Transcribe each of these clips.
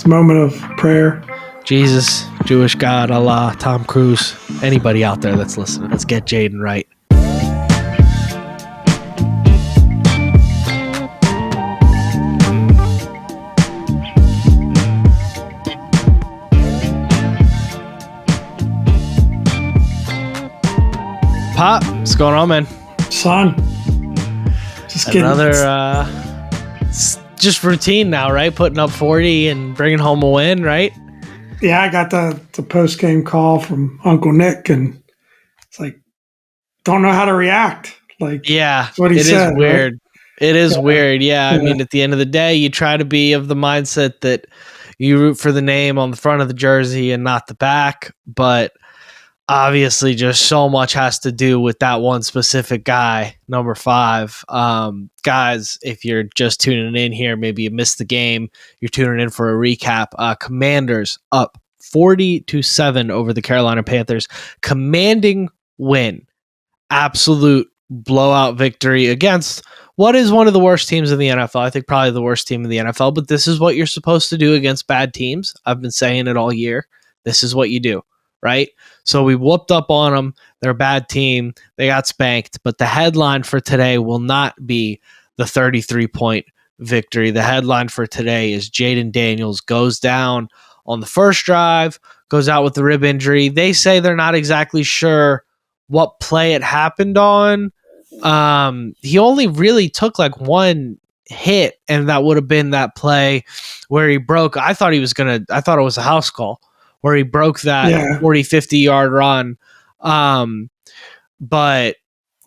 moment of prayer. Jesus, Jewish God, Allah, Tom Cruise, anybody out there that's listening, let's get Jayden right. Pop, what's going on, man? Son, just another just routine now, right? Putting up 40 and bringing home a win, right? Yeah, I got the post-game call from Uncle Nick, and it's like, don't know how to react. Like, yeah, that's what he said. Is weird. Right? It is weird. Yeah, I mean, at the end of the day, you try to be of the mindset that you root for the name on the front of the jersey and not the back, but obviously just so much has to do with that one specific guy, number 5. Guys, if you're just tuning in here, maybe you missed the game, you're tuning in for a recap. Commanders up 40-7 over the Carolina Panthers. Commanding win. Absolute blowout victory against what is one of the worst teams in the NFL. I think probably the worst team in the NFL, but this is what you're supposed to do against bad teams. I've been saying it all year. This is what you do, right? So we whooped up on them. They're a bad team. They got spanked, but the headline for today will not be the 33-point victory. The headline for today is Jayden Daniels goes down on the first drive, goes out with the rib injury. They say they're not exactly sure what play it happened on. He only really took like one hit, and that would have been that play where he broke. I thought it was a house call where he broke that 40, 50-yard run. But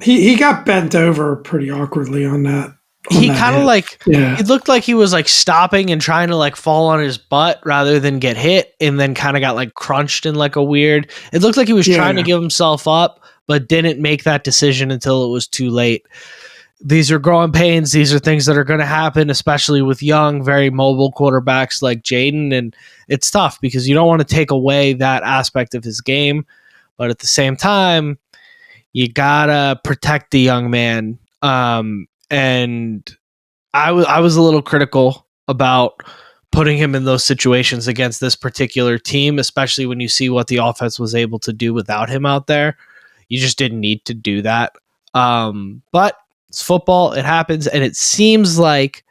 he got bent over pretty awkwardly on that. He kind of it looked like he was like stopping and trying to like fall on his butt rather than get hit, and then kind of got like crunched in like a weird, it looked like he was trying to give himself up, but didn't make that decision until it was too late. These are growing pains. These are things that are going to happen, especially with young, very mobile quarterbacks like Jayden. And it's tough because you don't want to take away that aspect of his game. But at the same time, you got to protect the young man. And I was a little critical about putting him in those situations against this particular team, especially when you see what the offense was able to do without him out there. You just didn't need to do that. But it's football. It happens. And it seems like,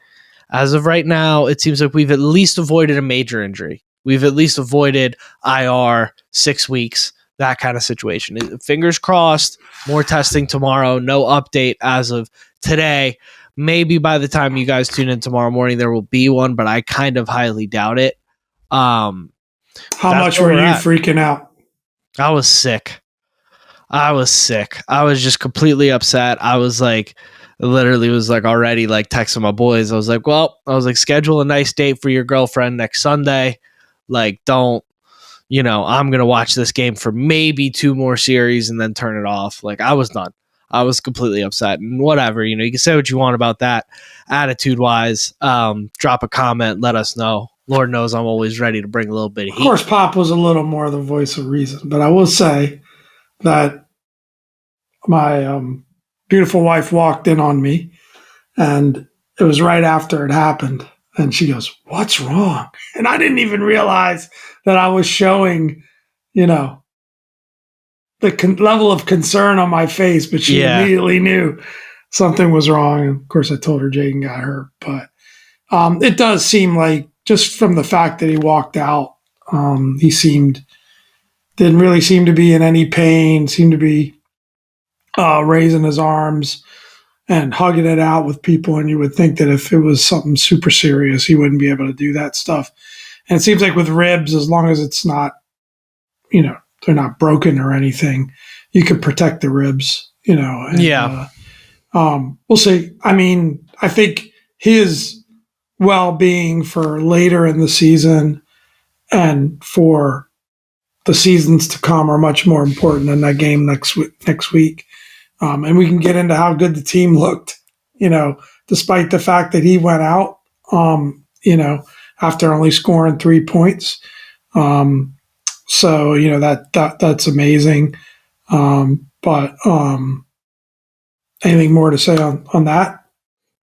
as of right now, it seems like we've at least avoided a major injury. We've at least avoided IR, 6 weeks, that kind of situation. Fingers crossed, more testing tomorrow. No update as of today. Maybe by the time you guys tune in tomorrow morning, there will be one, but I kind of highly doubt it. How much were you freaking out? I was sick. I was just completely upset. I was like, literally was like already like texting my boys. I was like, schedule a nice date for your girlfriend next Sunday. Like, don't, I'm going to watch this game for maybe 2 more series and then turn it off. Like, I was done. I was completely upset, and whatever, you can say what you want about that attitude wise. Drop a comment, let us know. Lord knows I'm always ready to bring a little bit of heat. Of course, Pop was a little more the voice of reason, but I will say that my beautiful wife walked in on me, and it was right after it happened. And she goes, "What's wrong?" And I didn't even realize that I was showing, the level of concern on my face, but she immediately knew something was wrong. And of course, I told her Jayden got hurt, but it does seem like, just from the fact that he walked out, he didn't really seem to be in any pain, seemed to be raising his arms and hugging it out with people. And you would think that if it was something super serious, he wouldn't be able to do that stuff. And it seems like with ribs, as long as it's not, they're not broken or anything, you could protect the ribs, and, we'll see. I mean, I think his well-being for later in the season and for the seasons to come are much more important than that game next week. And we can get into how good the team looked, despite the fact that he went out, after only scoring 3 points. So, that's amazing. But anything more to say on that?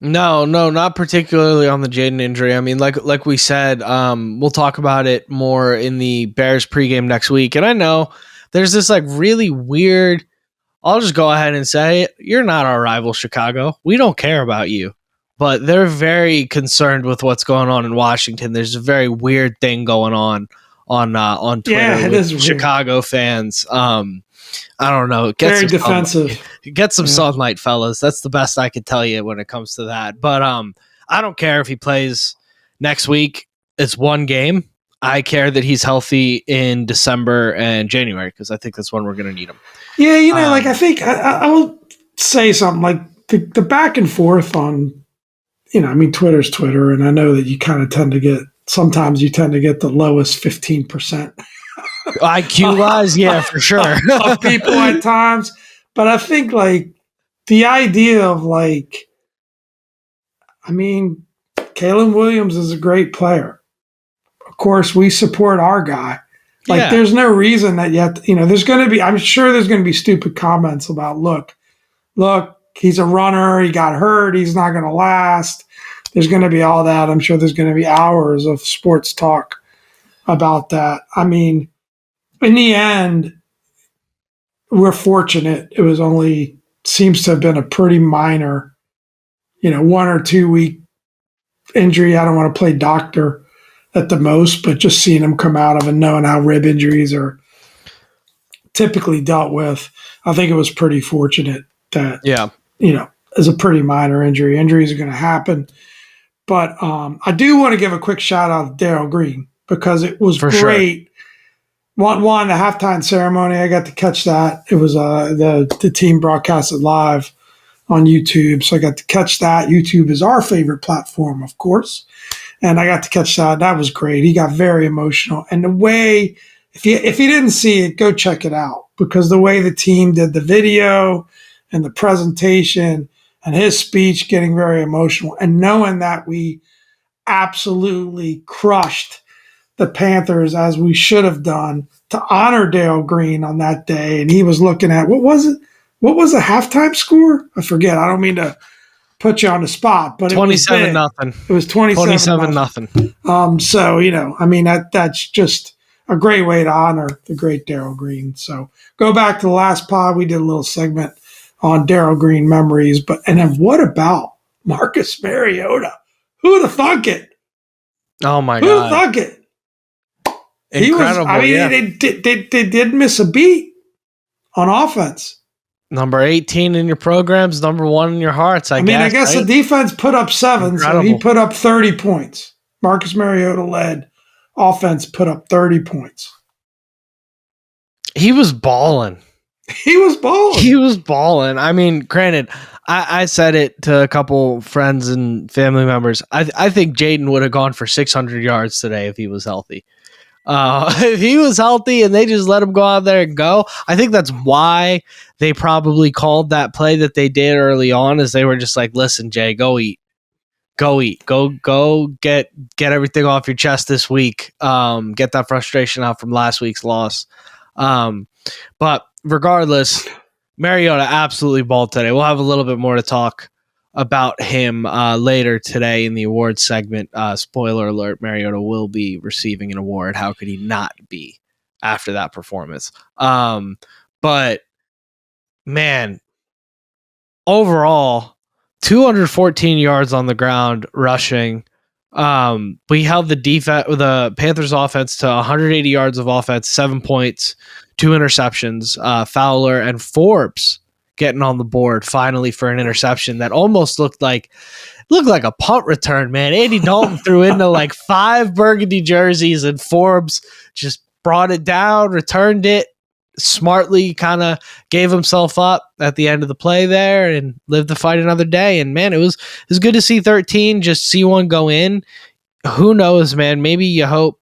No, not particularly on the Jayden injury. I mean, like we said, we'll talk about it more in the Bears pregame next week. And I know there's this like really weird. I'll just go ahead and say it. You're not our rival, Chicago. We don't care about you. But they're very concerned with what's going on in Washington. There's a very weird thing going on Twitter with Chicago fans. I don't know. Very defensive. Get some sunlight, fellas. That's the best I could tell you when it comes to that. But I don't care if he plays next week. It's one game. I care that he's healthy in December and January because I think that's when we're going to need him. Yeah, I think I will say something like the back and forth on, Twitter's Twitter, and I know that you kind of tend to get the lowest 15%. IQ wise, yeah, for sure. of people at times. But I think the idea of Kalen Williams is a great player. Of course, we support our guy. There's no reason that there's going to be, I'm sure there's going to be stupid comments about, look, he's a runner. He got hurt. He's not going to last. There's going to be all that. I'm sure there's going to be hours of sports talk about that. I mean, in the end, we're fortunate. It was seems to have been a pretty minor, 1 or 2 week injury. I don't want to play doctor at the most, but just seeing him come out of and knowing how rib injuries are typically dealt with, I think it was pretty fortunate that, as a pretty minor injury. Injuries are going to happen. But I do want to give a quick shout out to Darryl Green because it was great. Sure. One, the halftime ceremony, I got to catch that. It was the team broadcasted live on YouTube, so I got to catch that. YouTube is our favorite platform, of course, and I got to catch that. That was great. He got very emotional, and the way, if you didn't see it, go check it out because the way the team did the video and the presentation and his speech getting very emotional, and knowing that we absolutely crushed the Panthers as we should have done to honor Darryl Green on that day. And he was looking at, what was it? What was the halftime score? I forget. I don't mean to put you on the spot, but 27-0. It was 27-0. So, that's just a great way to honor the great Darryl Green. So go back to the last pod. We did a little segment on Darryl Green memories, and then what about Marcus Mariota? Who'd have thunk it? Oh my God. Who'd have thunk it? Incredible. They did miss a beat on offense. Number 18 in your programs, number 1 in your hearts. I guess right? The defense put up 7, Incredible. So he put up 30 points. Marcus Mariota led offense put up 30 points. He was balling. He was balling. I mean, granted, I said it to a couple friends and family members. I think Jayden would have gone for 600 yards today if he was healthy. If he was healthy and they just let him go out there and go, I think that's why they probably called that play that they did early on, is they were just like, listen, Jay, go eat, go get everything off your chest this week. Get that frustration out from last week's loss. But regardless, Mariota absolutely balled today. We'll have a little bit more to talk about him later today in the awards segment. Spoiler alert, Mariota will be receiving an award. How could he not be after that performance? But man, overall, 214 yards on the ground rushing. We held the Panthers offense to 180 yards of offense, 7 points, 2 interceptions. Fowler and Forbes getting on the board finally for an interception that almost looked like a punt return, man. Andy Dalton threw into like 5 burgundy jerseys and Forbes just brought it down, returned it smartly, kind of gave himself up at the end of the play there and lived to fight another day. And man, it was good to see 13, just see one go in. Who knows, man? Maybe you hope.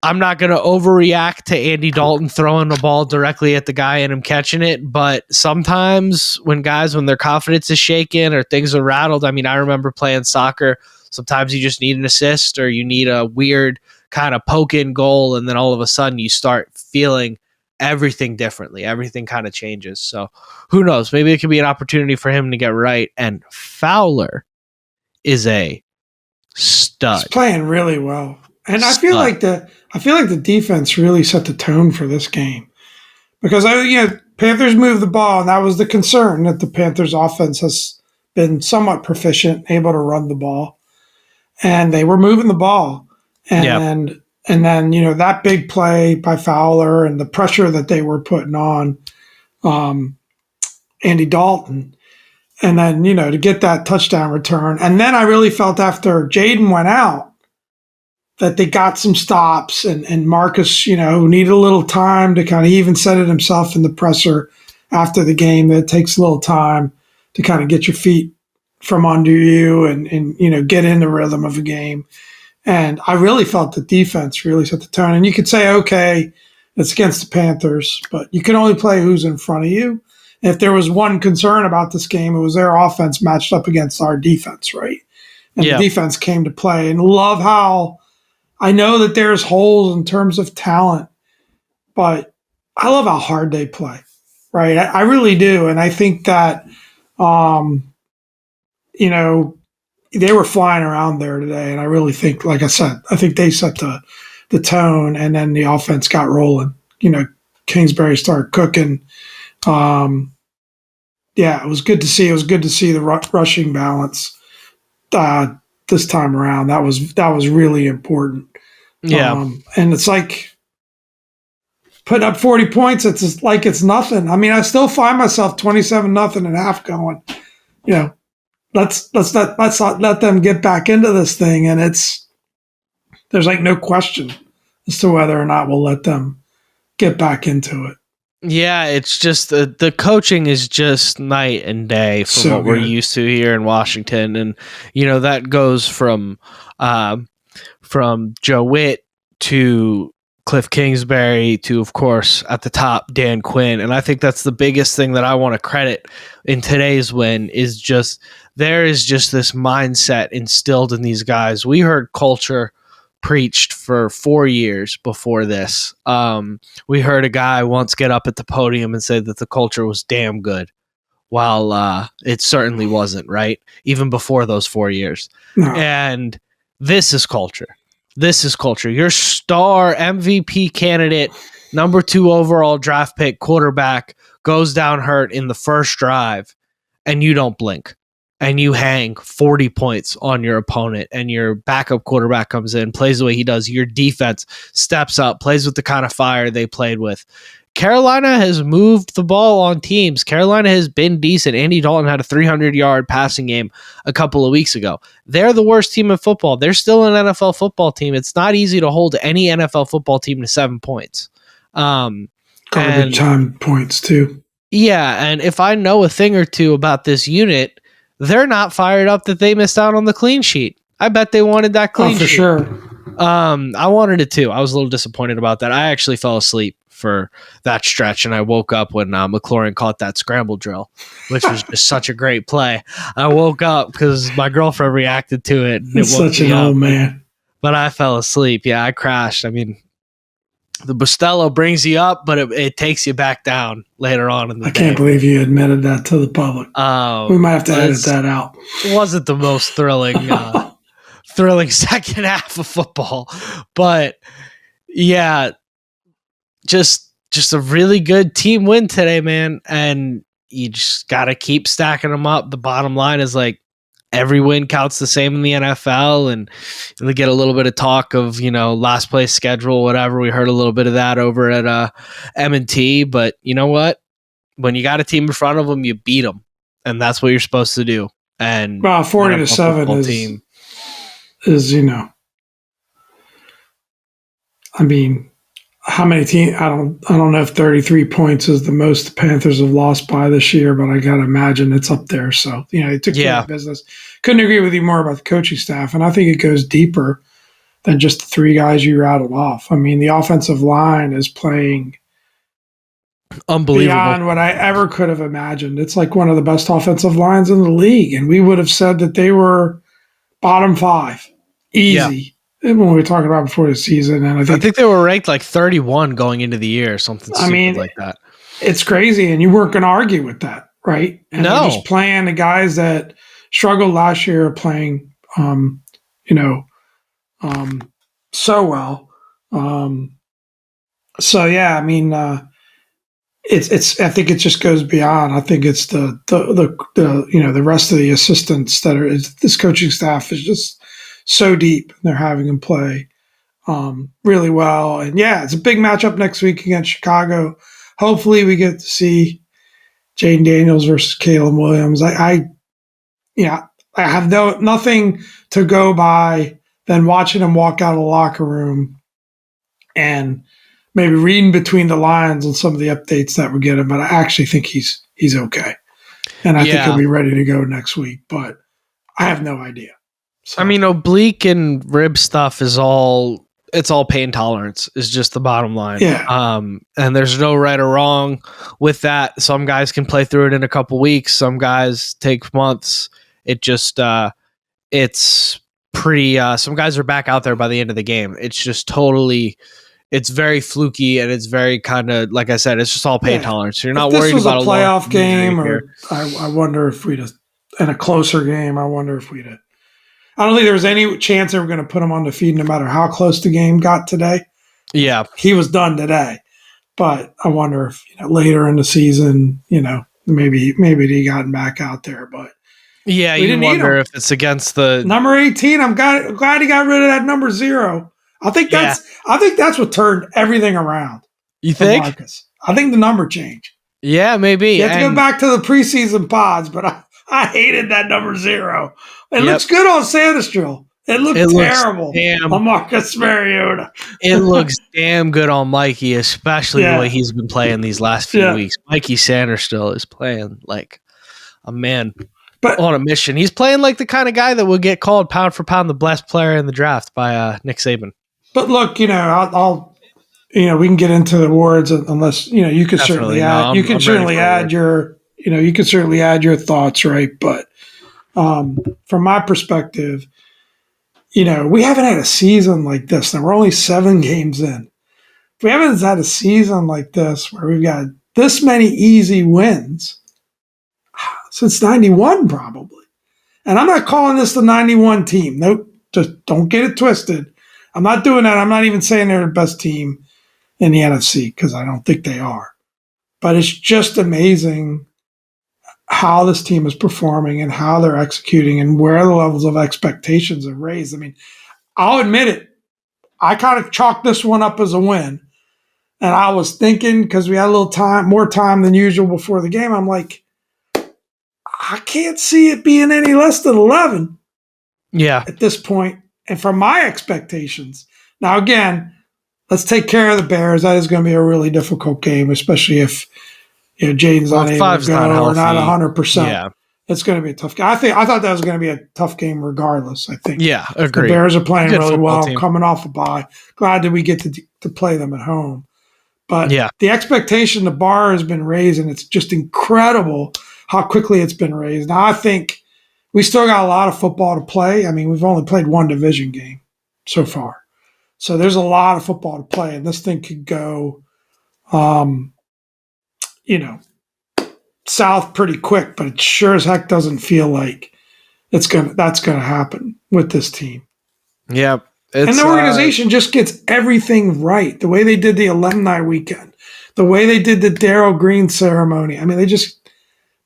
I'm not going to overreact to Andy Dalton throwing the ball directly at the guy and him catching it, but sometimes when their confidence is shaken or things are rattled, I mean, I remember playing soccer. Sometimes you just need an assist or you need a weird kind of poke-in goal, and then all of a sudden you start feeling everything differently. Everything kind of changes. So who knows? Maybe it could be an opportunity for him to get right. And Fowler is a stud. He's playing really well. And Stud. I feel like the defense really set the tone for this game. Because Panthers moved the ball, and that was the concern, that the Panthers offense has been somewhat proficient, able to run the ball. And they were moving the ball. And then, that big play by Fowler and the pressure that they were putting on Andy Dalton. And then, to get that touchdown return. And then I really felt after Jayden went out that they got some stops, and Marcus, needed a little time to kind of, even said it himself in the presser after the game, that it takes a little time to kind of get your feet from under you and get in the rhythm of a game. And I really felt the defense really set the tone. And you could say, okay, it's against the Panthers, but you can only play who's in front of you. If there was one concern about this game, it was their offense matched up against our defense, right? And the defense came to play. And love how, I know that there's holes in terms of talent, but I love how hard they play, right? I really do. And I think that, they were flying around there today. And I really think, like I said, I think they set the tone, and then the offense got rolling. Kingsbury started cooking. It was good to see. It was good to see the rushing balance this time around. That was really important. Yeah. And it's like putting up 40 points. It's just like it's nothing. I mean, I still find myself 27-0 at half going, let's not let them get back into this thing. And there's like no question as to whether or not we'll let them get back into it. Yeah, it's just the coaching is just night and day from what we're used to here in Washington. And, that goes from Joe Witt to Cliff Kingsbury to, of course, at the top, Dan Quinn. And I think that's the biggest thing that I want to credit in today's win is just there is just this mindset instilled in these guys. We heard culture preached for 4 years before this. We heard a guy once get up at the podium and say that the culture was damn good. While it certainly wasn't, right? Even before those 4 years. No. And this is culture. This is culture. Your star MVP candidate, number 2 overall draft pick quarterback, goes down hurt in the first drive, and you don't blink. And you hang 40 points on your opponent, and your backup quarterback comes in, plays the way he does. Your defense steps up, plays with the kind of fire they played with. Carolina has moved the ball on teams. Carolina has been decent. Andy Dalton had a 300-yard passing game a couple of weeks ago. They're the worst team in football. They're still an NFL football team. It's not easy to hold any NFL football team to 7 points. Garbage time points, too. Yeah, and if I know a thing or two about this unit, they're not fired up that they missed out on the clean sheet. I bet they wanted that clean sheet. For sure. I wanted it too. I was a little disappointed about that. I actually fell asleep for that stretch, and I woke up when McLaurin caught that scramble drill, which was just such a great play. I woke up because my girlfriend reacted to it. And it's such an old man. But I fell asleep. Yeah, I crashed. I mean, the Bustelo brings you up, but it takes you back down later on in the day. I can't believe you admitted that to the public. We might have to edit that out. It wasn't the most thrilling second half of football. But, yeah, just a really good team win today, man. And you just got to keep stacking them up. The bottom line is like every win counts the same in the NFL, and we get a little bit of talk of, last place schedule, whatever. We heard a little bit of that over at M&T, but you know what? When you got a team in front of them, you beat them, and that's what you're supposed to do. And 40-7 is I mean, how many teams? I don't know if 33 points is the most the Panthers have lost by this year, but I got to imagine it's up there. So, it took care of business. Couldn't agree with you more about the coaching staff. And I think it goes deeper than just the 3 guys you rattled off. I mean, the offensive line is playing unbelievable beyond what I ever could have imagined. It's like one of the best offensive lines in the league. And we would have said that they were bottom 5. Easy. when we were talking about before the season, and I think they were ranked like 31 going into the year, or something stupid like that. It's crazy, and you weren't going to argue with that, right? And no, they're just playing the guys that struggled last year, playing, so well. So yeah, I mean, it's. I think it just goes beyond. I think it's the rest of the assistants that are. This coaching staff is just so deep. They're having them play really well, and yeah, it's a big matchup next week against Chicago. Hopefully, we get to see Jayden Daniels versus Caleb Williams. I have nothing to go by than watching him walk out of the locker room and maybe reading between the lines on some of the updates that we're getting. But I actually think he's okay, and I think he'll be ready to go next week. But I have no idea. So. I mean, oblique and rib stuff is it's all pain tolerance is just the bottom line. Yeah. And there's no right or wrong with that. Some guys can play through it in a couple weeks. Some guys take months. It just, it's pretty, some guys are back out there by the end of the game. It's just it's very fluky, and it's very kind of, like I said, it's just all pain tolerance. So you're not worried about a playoff game, or I wonder if we'd have, in a closer game, I wonder if we'd have, I don't think there was any chance they were going to put him on the feed no matter how close the game got today. Yeah. He was done today. But I wonder if later in the season, maybe he gotten back out there. But yeah, you wonder if it's against the number 18. I'm glad he got rid of that number 0. I think that's what turned everything around. You think? Marcus. I think the number changed. Yeah, maybe. You have to go back to the preseason pods, but I hated that number 0. It looks good on Sandestro. It looked terrible on Marcus Mariota. It looks damn good on Mikey, especially the way he's been playing these last few weeks. Mikey Sandestro is playing like a man on a mission. He's playing like the kind of guy that would get called pound for pound the best player in the draft by Nick Saban. But look, I'll we can get into the awards unless you can certainly add. You can certainly add your thoughts, right? But from my perspective, we haven't had a season like this. Now we're only 7 games in. We haven't had a season like this where we've got this many easy wins since 91, probably. And I'm not calling this the 91 team. Nope, just don't get it twisted. I'm not doing that. I'm not even saying they're the best team in the NFC because I don't think they are. But it's just amazing how this team is performing and how they're executing and where the levels of expectations are raised. I mean, I'll admit it. I kind of chalked this one up as a win. And I was thinking, because we had a little more time than usual before the game, I'm like, I can't see it being any less than 11. Yeah. At this point. And from my expectations. Now, again, let's take care of the Bears. That is going to be a really difficult game, especially if Jayden's not able to go or not 100%. Yeah. It's going to be a tough game. I thought that was going to be a tough game regardless, I think. Yeah, agree. The Bears are playing really well, coming off a bye. Glad that we get to play them at home. But the expectation, the bar has been raised, and it's just incredible how quickly it's been raised. Now, I think we still got a lot of football to play. I mean, we've only played 1 division game so far. So there's a lot of football to play, and this thing could go, south pretty quick, but it sure as heck doesn't feel like that's going to happen with this team. Yeah. And the organization just gets everything right. The way they did the alumni weekend, the way they did the Darryl Green ceremony. I mean, they're just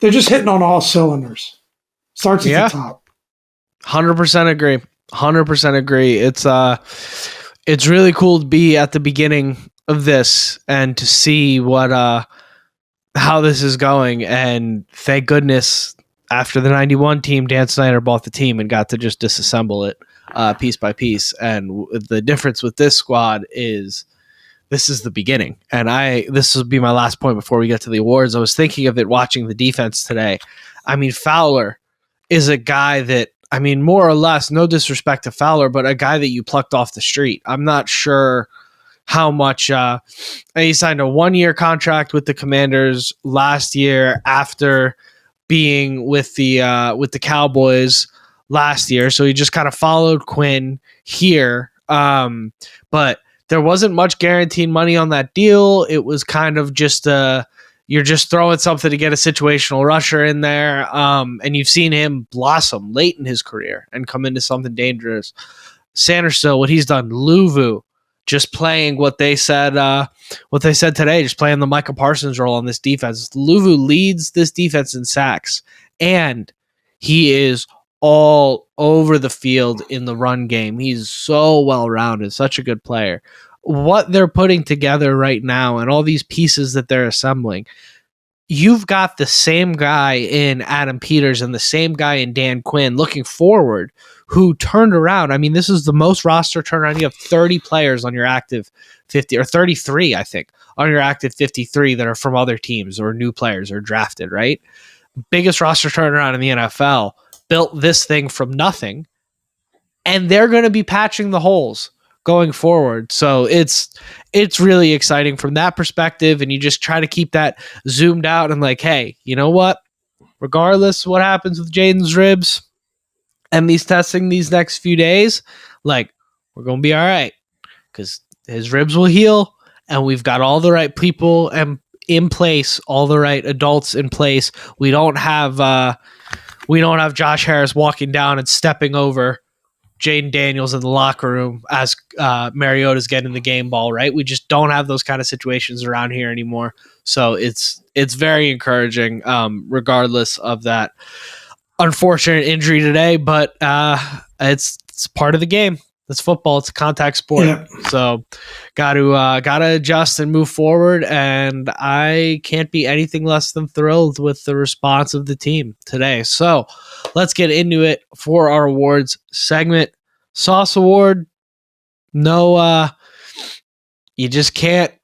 hitting on all cylinders. Starts at the top. 100% agree. 100% agree. It's really cool to be at the beginning of this and to see how this is going. And thank goodness after the 91 team, Dan Snyder bought the team and got to just disassemble it piece by piece. And the difference with this squad is this is the beginning. And this will be my last point before we get to the awards. I was thinking of it watching the defense today. I mean, Fowler is a guy that, I mean, more or less, no disrespect to Fowler, but a guy that you plucked off the street. I'm not sure how much he signed a 1-year contract with the Commanders last year after being with the Cowboys last year. So he just kind of followed Quinn here. But there wasn't much guaranteed money on that deal. It was kind of just you're just throwing something to get a situational rusher in there. And you've seen him blossom late in his career and come into something dangerous. Sanderson, what he's done, Luvu, just playing what they said today, just playing the Micah Parsons role on this defense. Luvu leads this defense in sacks, and he is all over the field in the run game. He's so well-rounded, such a good player. What they're putting together right now and all these pieces that they're assembling, you've got the same guy in Adam Peters and the same guy in Dan Quinn looking forward who turned around. I mean, this is the most roster turnaround. You have 30 players on your active 50, or 33, I think, on your active 53 that are from other teams or new players or drafted, right? Biggest roster turnaround in the NFL, built this thing from nothing, and they're going to be patching the holes going forward. So it's really exciting from that perspective, and you just try to keep that zoomed out and like, hey, you know what? Regardless of what happens with Jayden's ribs and these testing these next few days, like, we're going to be all right because his ribs will heal, and we've got all the right people and in place, all the right adults in place. We don't have Josh Harris walking down and stepping over Jayden Daniels in the locker room as Mariota's getting the game ball, right? We just don't have those kind of situations around here anymore. So it's very encouraging, regardless of that unfortunate injury today. But it's part of the game. It's football. It's a contact sport. Yeah. So got to adjust and move forward. And I can't be anything less than thrilled with the response of the team today. So let's get into it for our awards segment. Sauce Award. No, you just can't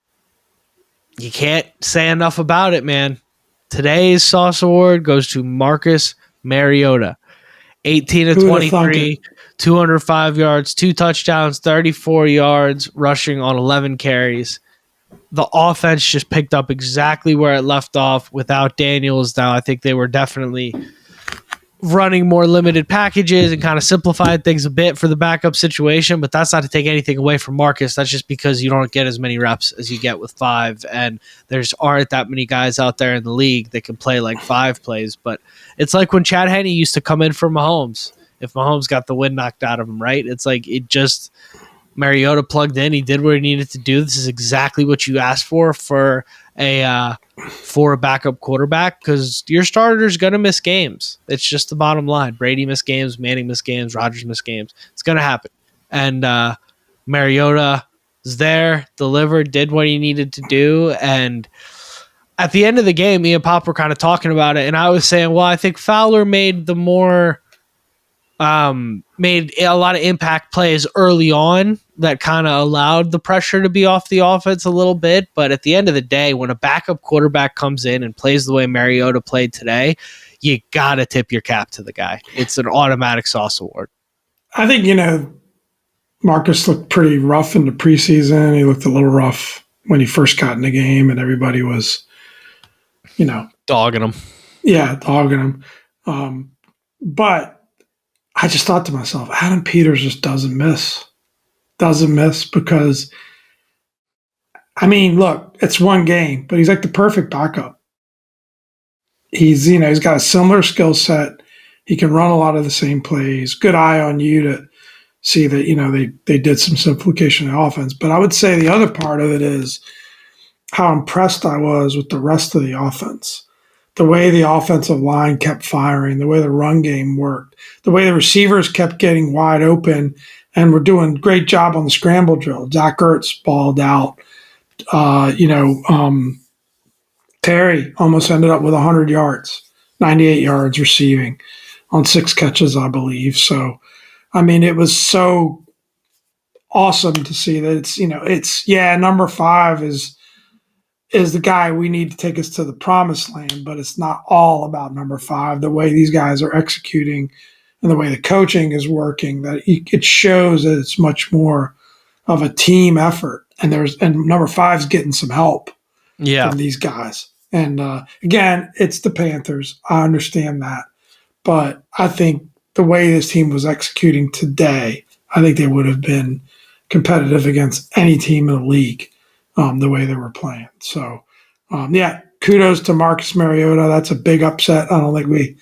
say enough about it, man. Today's Sauce Award goes to Marcus Mariota. 18 of 23, 205 yards, 2 touchdowns, 34 yards, rushing on 11 carries. The offense just picked up exactly where it left off without Daniels. Now, I think they were definitely running more limited packages and kind of simplified things a bit for the backup situation, but that's not to take anything away from Marcus. That's just because you don't get as many reps as you get with 5, and there's aren't that many guys out there in the league that can play like 5 plays. But it's like when Chad Henne used to come in for Mahomes. If Mahomes got the wind knocked out of him, right? It's like Mariota plugged in. He did what he needed to do. This is exactly what you asked for a backup quarterback, because your starter's going to miss games. It's just the bottom line. Brady missed games, Manning missed games, Rodgers missed games. It's going to happen. And Mariota is there, delivered, did what he needed to do. And at the end of the game, me and Pop were kind of talking about it, and I was saying, well, I think Fowler made a lot of impact plays early on that kind of allowed the pressure to be off the offense a little bit. But at the end of the day, when a backup quarterback comes in and plays the way Mariota played today, you got to tip your cap to the guy. It's an automatic Sauce Award. I think, Marcus looked pretty rough in the preseason. He looked a little rough when he first got in the game, and everybody was, dogging him. Yeah, dogging him. But I just thought to myself, Adam Peters just doesn't miss because, look, it's one game, but he's like the perfect backup. He's got a similar skill set. He can run a lot of the same plays. Good eye on you to see that, they did some simplification of the offense. But I would say the other part of it is how impressed I was with the rest of the offense. The way the offensive line kept firing, the way the run game worked, the way the receivers kept getting wide open and were doing a great job on the scramble drill. Zach Ertz balled out. Terry almost ended up with 100 yards, 98 yards receiving on 6 catches, I believe. So, it was so awesome to see that number 5 is the guy we need to take us to the promised land, but it's not all about number 5. The way these guys are executing and the way the coaching is working, that it shows that it's much more of a team effort. And number 5's getting some help from these guys. And again, it's the Panthers. I understand that. But I think the way this team was executing today, I think they would have been competitive against any team in the league the way they were playing. So, kudos to Marcus Mariota. That's a big upset. I don't think we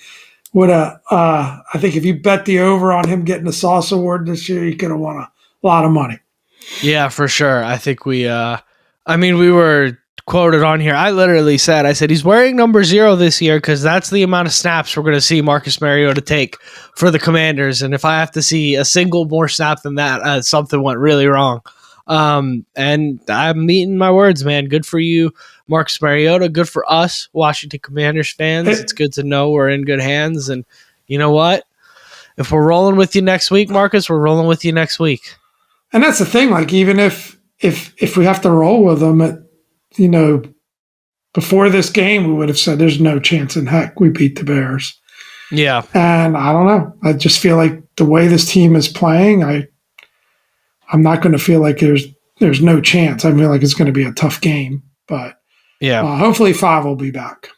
would have. I think if you bet the over on him getting the Sauce Award this year, you could have won a lot of money. Yeah, for sure. I think we were quoted on here. I literally said, he's wearing number 0 this year because that's the amount of snaps we're going to see Marcus Mariota take for the Commanders. And if I have to see a single more snap than that, something went really wrong. And I'm eating my words, man. Good for you, Marcus Mariota. Good for us, Washington Commanders fans. It's good to know we're in good hands. And you know what? If we're rolling with you next week, Marcus, we're rolling with you next week. And that's the thing. Like, even if we have to roll with them, before this game, we would have said there's no chance in heck we beat the Bears. Yeah. And I don't know. I just feel like the way this team is playing, I'm not going to feel like there's no chance. I feel like it's going to be a tough game. But hopefully 5 will be back.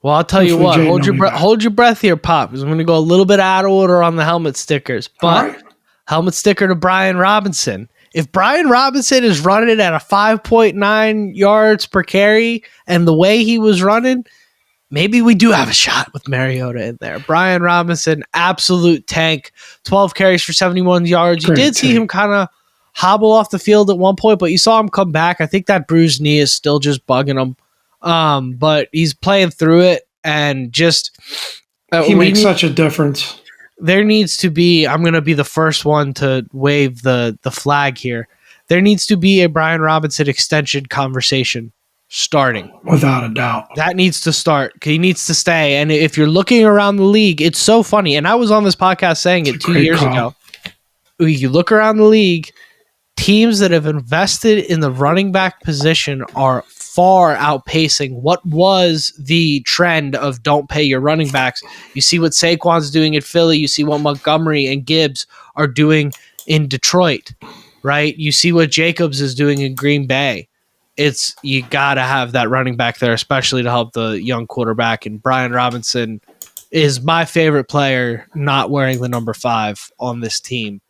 Well, I'll tell you what. Hold your breath here, Pop, because I'm going to go a little bit out of order on the helmet stickers. But helmet sticker to Brian Robinson. If Brian Robinson is running at a 5.9 yards per carry and the way he was running, maybe we do have a shot with Mariota in there. Brian Robinson, absolute tank, 12 carries for 71 yards. You did see him kind of hobble off the field at one point, but you saw him come back. I think that bruised knee is still just bugging him. But he's playing through it, and just he makes such a difference. There needs to be, I'm going to be the first one to wave the flag here. There needs to be a Brian Robinson extension conversation starting. Without a doubt. That needs to start. He needs to stay. And if you're looking around the league, it's so funny. And I was on this podcast saying it 2 years ago. You look around the league, teams that have invested in the running back position are far outpacing what was the trend of don't pay your running backs. You see what Saquon's doing at Philly. You see what Montgomery and Gibbs are doing in Detroit, right? You see what Jacobs is doing in Green Bay. You got to have that running back there, especially to help the young quarterback. And Brian Robinson is my favorite player not wearing the number 5 on this team.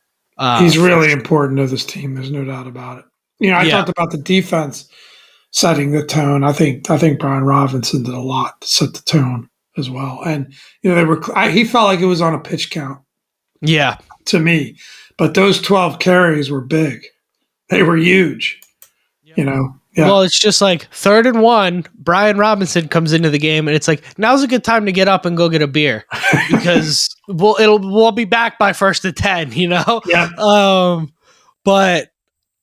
He's really important to this team. There's no doubt about it. I talked about the defense setting the tone. I think Brian Robinson did a lot to set the tone as well. And he felt like it was on a pitch count. Yeah, to me, but those 12 carries were big. They were huge. Yeah. Well, it's just like 3rd and 1. Brian Robinson comes into the game, and it's like, now's a good time to get up and go get a beer because we'll be back by 1st and 10. Yeah. But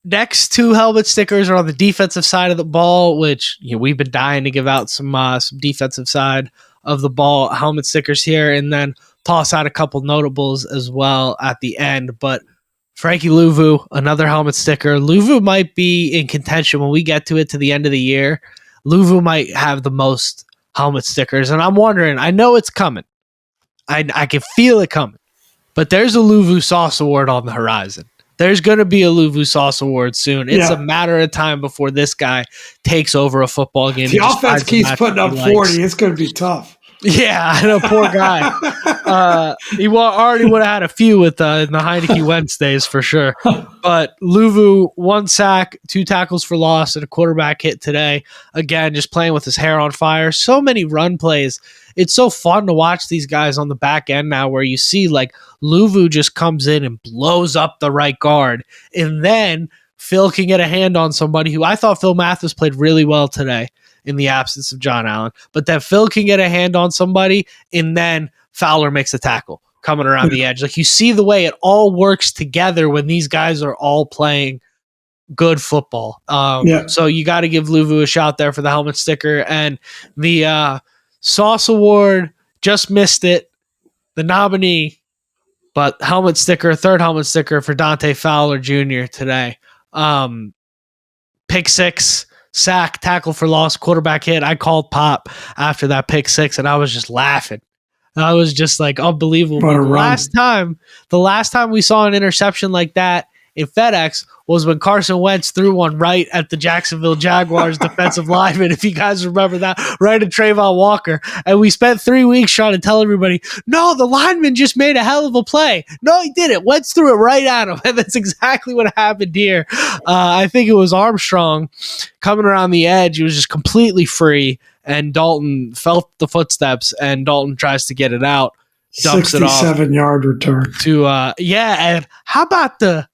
next 2 helmet stickers are on the defensive side of the ball, which we've been dying to give out some defensive side of the ball helmet stickers here, and then toss out a couple notables as well at the end. But Frankie Louvu, another helmet sticker. Louvu might be in contention when we get to it to the end of the year. Louvu might have the most helmet stickers, and I'm wondering, I know it's coming. I can feel it coming. But there's a Louvu Sauce Award on the horizon. There's going to be a Louvu Sauce Award soon. It's a matter of time before this guy takes over a football game. The offense keeps putting up 40. It's going to be tough. Yeah, I know, poor guy. He already would have had a few with in the Heineke Wednesdays for sure. But Louvu, 1 sack, 2 tackles for loss, and a quarterback hit today. Again, just playing with his hair on fire. So many run plays. It's so fun to watch these guys on the back end now where you see like Louvu just comes in and blows up the right guard. And then Phil can get a hand on somebody who I thought Phil Mathis played really well today in the absence of John Allen. But then Phil can get a hand on somebody and then Fowler makes a tackle coming around the edge. Like you see the way it all works together when these guys are all playing good football. So you got to give Louvu a shout there for the helmet sticker. And the Sauce Award, just missed it. The nominee, but helmet sticker, 3rd helmet sticker for Dante Fowler Jr. today. Pick 6, sack, tackle for loss, quarterback hit. I called Pop after that pick 6, and I was just laughing. I was just like, unbelievable. The last time we saw an interception like that in FedEx was when Carson Wentz threw one right at the Jacksonville Jaguars defensive lineman, if you guys remember that, right at Trayvon Walker. And we spent 3 weeks trying to tell everybody, no, the lineman just made a hell of a play. No, he didn't. Wentz threw it right at him. And that's exactly what happened here. I think it was Armstrong coming around the edge. He was just completely free. And Dalton felt the footsteps, and Dalton tries to get it out. Dumps it off. 67-yard return. And how about the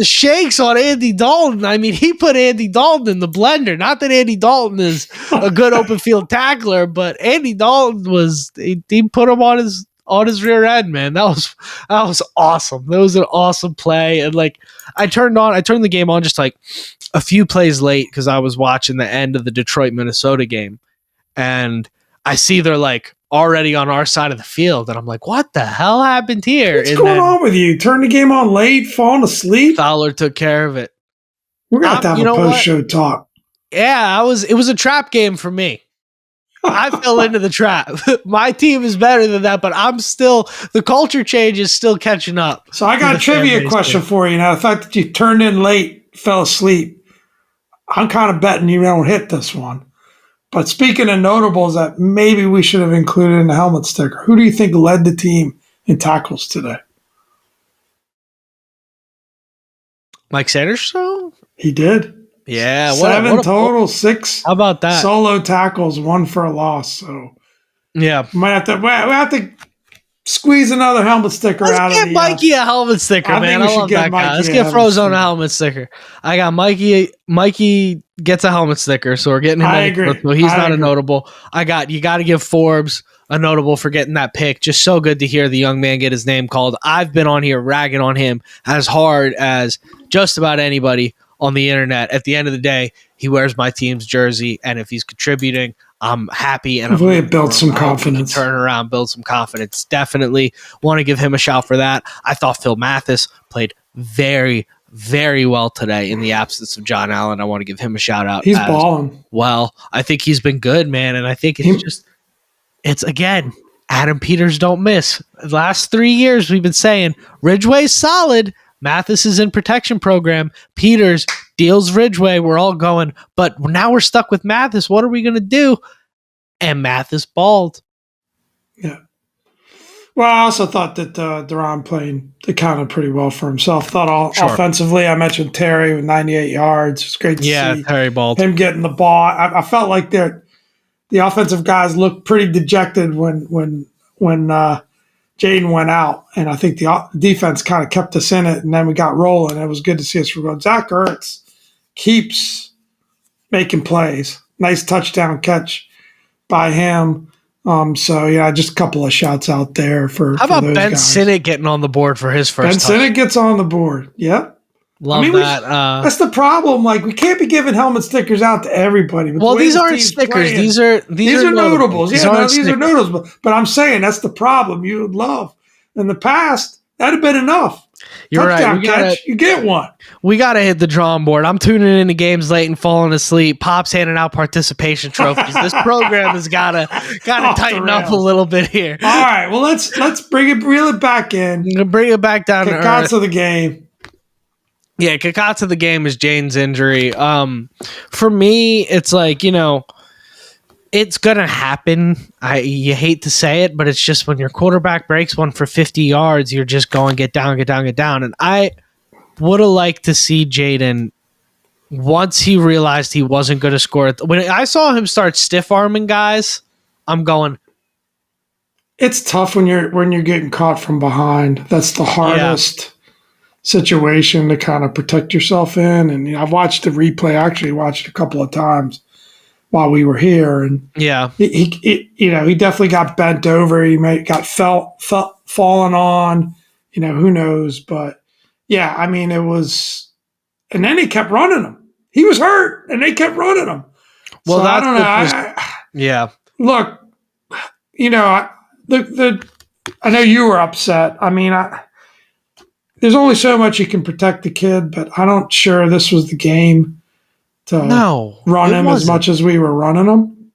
shakes on Andy Dalton? I mean, he put Andy Dalton in the blender. Not that Andy Dalton is a good open field tackler, but Andy Dalton he put him on his rear end, man. That was awesome. That was an awesome play. And like I turned the game on just like a few plays late because I was watching the end of the Detroit Minnesota game, and I see they're like already on our side of the field, and I'm like, what the hell happened here? What's going on with you? Turn the game on late, falling asleep? Fowler took care of it. We're going to have a post-show talk. Yeah, it was a trap game for me. I fell into the trap. My team is better than that, but the culture change is still catching up. So I got a trivia question for you. Now, the fact that you turned in late, fell asleep, I'm kind of betting you don't hit this one. But speaking of notables that maybe we should have included in the helmet sticker, who do you think led the team in tackles today? Mike Sanderson? He did. Yeah. 7 total, 6 How about that? Solo tackles, 1 for a loss. So yeah, we have to squeeze another helmet sticker out of the... Let's get Mikey a helmet sticker, man. I love that guy. Let's get Frozone a helmet sticker. I got Mikey. Mikey gets a helmet sticker, so we're getting him. I agree. So he's not a notable. You got to give Forbes a notable for getting that pick. Just so good to hear the young man get his name called. I've been on here ragging on him as hard as just about anybody on the internet. At the end of the day, he wears my team's jersey, and if he's contributing, I'm happy, and hopefully it builds some confidence. Turn around, build some confidence. Definitely want to give him a shout for that. I thought Phil Mathis played very, very well today in the absence of John Allen. I want to give him a shout out. He's balling. Well, I think he's been good, man, and I think it's again, Adam Peters don't miss. The last 3 years we've been saying Ridgeway's solid. Mathis is in protection program. Peters deals Ridgeway. We're all going, but now we're stuck with Mathis. What are we going to do? And Mathis balled. Yeah. Well, I also thought that Duran accounted pretty well for himself. Offensively, I mentioned Terry with 98 yards. It's great to see Terry balled. Him getting the ball. I felt like the offensive guys looked pretty dejected when Jayden went out, and I think the defense kind of kept us in it, and then we got rolling. It was good to see us going. Zach Ertz keeps making plays. Nice touchdown catch by him. Just a couple of shots out there for How about those Ben guys. Sinnott getting on the board for his first Ben Sinnott gets on the board. Yep. Love that. That's the problem. Like, we can't be giving helmet stickers out to everybody. Well, these aren't stickers. These are notables. These are notables. But I'm saying that's the problem. You would love. In the past, that'd have been enough. You're Touchdown right. catch, you get one. We got to hit the drawing board. I'm tuning into games late and falling asleep. Pop's handing out participation trophies. This program has got to tighten up a little bit here. All right. Well, let's reel it back in. Bring it back down to earth. To the game. Yeah, kick out to the game is Jayden's injury. For me, it's like, it's going to happen. You hate to say it, but it's just when your quarterback breaks one for 50 yards, you're just going, get down. And I would have liked to see Jayden, once he realized he wasn't going to score. When I saw him start stiff-arming guys, I'm going. It's tough when you're getting caught from behind. That's the hardest situation to kind of protect yourself in. And I've watched the replay. I actually watched it a couple of times while we were here, and he definitely got bent over. He got fallen on. Who knows? But it was. And then he kept running him. He was hurt, and they kept running him. Well, so I don't know. Look, I know you were upset. I mean, there's only so much you can protect the kid, but I'm not sure this was the game to run him as much as we were running him.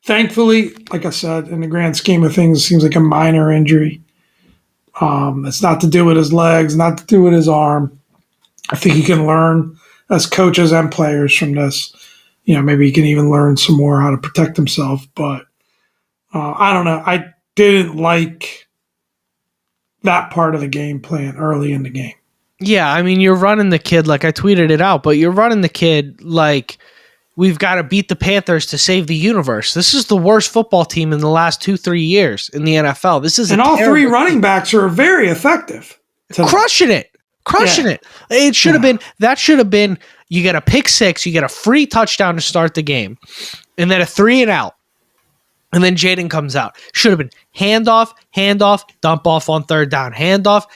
Thankfully, like I said, in the grand scheme of things, it seems like a minor injury. It's not to do with his legs, not to do with his arm. I think he can learn as coaches and players from this. Maybe he can even learn some more how to protect himself. But I don't know. I didn't like that part of the game plan early in the game. Yeah, I mean, you're running the kid, like I tweeted it out, but you're running the kid like we've got to beat the Panthers to save the universe. This is the worst football team in the last 2-3 years in the NFL. This is and all three running backs are very effective. Crushing it. It should have been, that should have been, you get a pick six, you get a free touchdown to start the game, and then a 3 and out. And then Jayden comes out. Should have been handoff, dump off on third down. Handoff,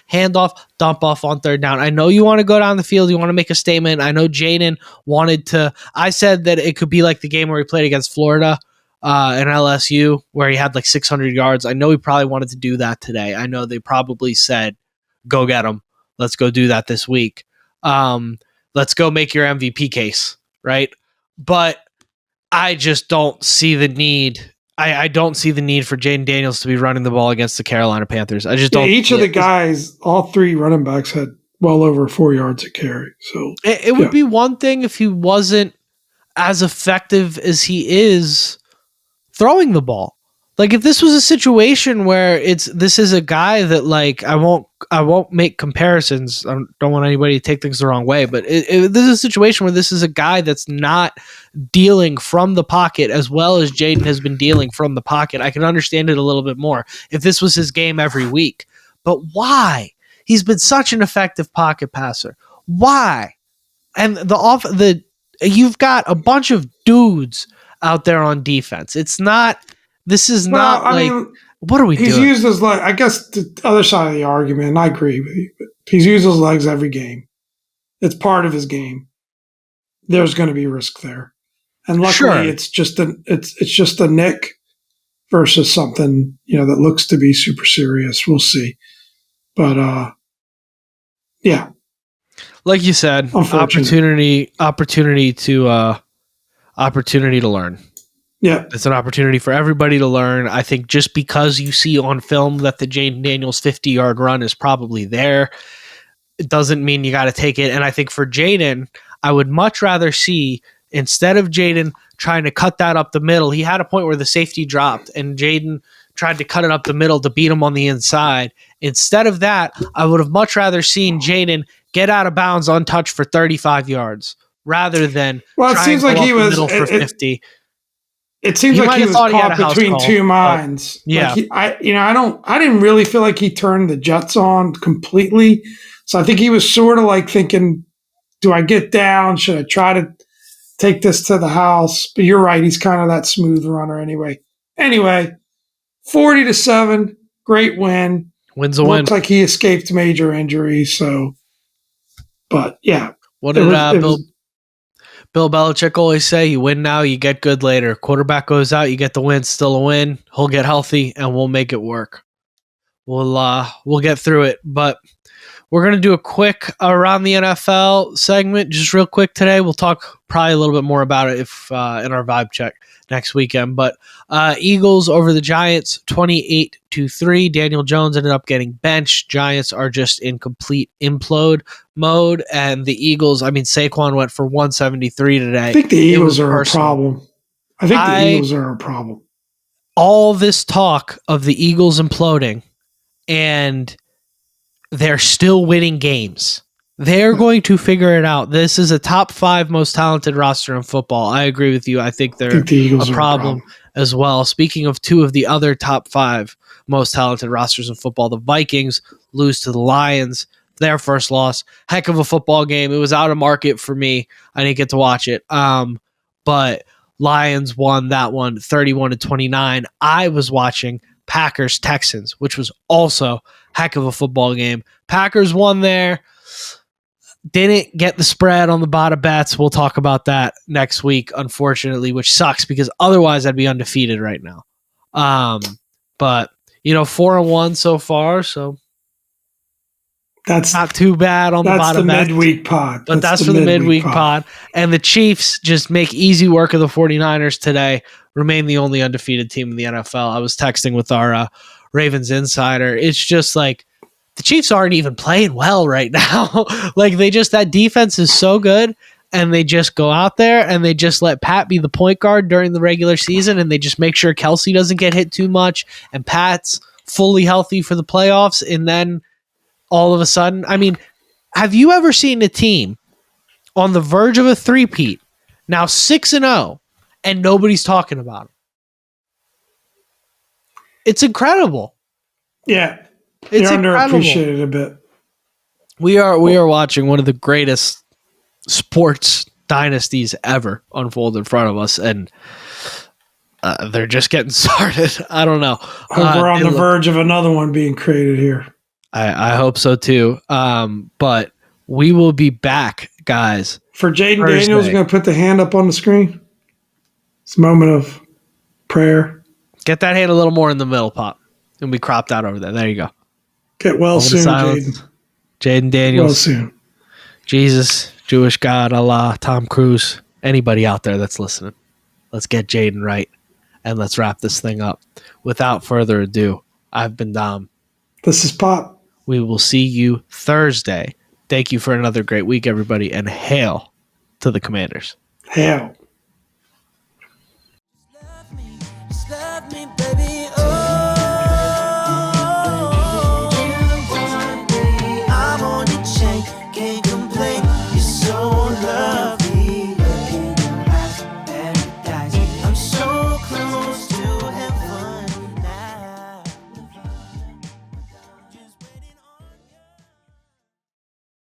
dump off on third down. I know you want to go down the field. You want to make a statement. I know Jayden wanted to. I said that it could be like the game where he played against Florida and LSU, where he had like 600 yards. I know he probably wanted to do that today. I know they probably said, go get him. Let's go do that this week. Let's go make your MVP case, right? But I just don't see the need. I don't see the need for Jayden Daniels to be running the ball against the Carolina Panthers. I just don't. Each of the guys, all three running backs had well over 4 yards a carry. So it would be one thing if he wasn't as effective as he is throwing the ball. Like if this was a situation where this is a guy that like I won't make comparisons. I don't want anybody to take things the wrong way, but this is a situation where this is a guy that's not dealing from the pocket as well as Jayden has been dealing from the pocket. I can understand it a little bit more if this was his game every week. But why? He's been such an effective pocket passer. Why? And you've got a bunch of dudes out there on defense. This is not what are we doing? He's used his leg. I guess the other side of the argument, and I agree with you, but he's used his legs every game. It's part of his game. There's going to be risk there. And luckily it's just a nick versus something, that looks to be super serious. We'll see. But yeah. Like you said, opportunity to learn. Yeah. It's an opportunity for everybody to learn. I think just because you see on film that the Jayden Daniels 50-yard run is probably there, it doesn't mean you got to take it. And I think for Jayden, I would much rather see, instead of Jayden trying to cut that up the middle, he had a point where the safety dropped and Jayden tried to cut it up the middle to beat him on the inside. Instead of that, I would have much rather seen Jayden get out of bounds untouched for 35 yards rather than it seems like he was for 50. It seems like he was caught between two minds. Yeah, I didn't really feel like he turned the Jets on completely. So I think he was sort of like thinking, do I get down? Should I try to take this to the house? But you're right. He's kind of that smooth runner anyway. Anyway, 40-7, great win. Wins a win. Looks like he escaped major injury. So, but yeah. What did Bill Belichick always say? You win now, you get good later. Quarterback goes out, you get the win, still a win. He'll get healthy, and we'll make it work. We'll get through it. But we're going to do a quick around the NFL segment, just real quick today. We'll talk probably a little bit more about it if in our vibe check next weekend. But Eagles over the Giants, 28-3. Daniel Jones ended up getting benched. Giants are just in complete implode mode. And the Eagles, Saquon went for 173 today. I think the Eagles are a problem. All this talk of the Eagles imploding, and they're still winning games. They're going to figure it out. This is a top 5 most talented roster in football. I agree with you. I think they're a problem as well. Speaking of 2 of the other top 5 most talented rosters in football, the Vikings lose to the Lions. Their first loss. Heck of a football game. It was out of market for me. I didn't get to watch it. But Lions won that one 31-29. I was watching Packers-Texans, which was also heck of a football game. Packers won there. Didn't get the spread on the bottom bets. We'll talk about that next week, unfortunately, which sucks because otherwise I'd be undefeated right now. But 4-1 so far, so that's not too bad on the bottom bets. That's the midweek pod. But that's for the midweek pod. And the Chiefs just make easy work of the 49ers today, remain the only undefeated team in the NFL. I was texting with our Ravens insider. It's just like the Chiefs aren't even playing well right now. Like that defense is so good, and they just go out there and they just let Pat be the point guard during the regular season, and they just make sure Kelsey doesn't get hit too much, and Pat's fully healthy for the playoffs. And then all of a sudden, I mean, have you ever seen a team on the verge of a three-peat, now 6-0, and nobody's talking about it? It's incredible. Yeah. It's You're incredible. underappreciated a bit. We are watching one of the greatest sports dynasties ever unfold in front of us, and they're just getting started. I don't know. We're on the verge of another one being created here. I hope so too. But we will be back, guys. For Jayden Daniels, we're going to put the hand up on the screen. It's a moment of prayer. Get that hand a little more in the middle, Pop. And we cropped out over there. There you go. Get well soon, Jayden. Jayden Daniels. Well soon. Jesus, Jewish God, Allah, Tom Cruise, anybody out there that's listening. Let's get Jayden right, and let's wrap this thing up. Without further ado, I've been Dom. This is Pop. We will see you Thursday. Thank you for another great week, everybody, and hail to the Commanders. Hail.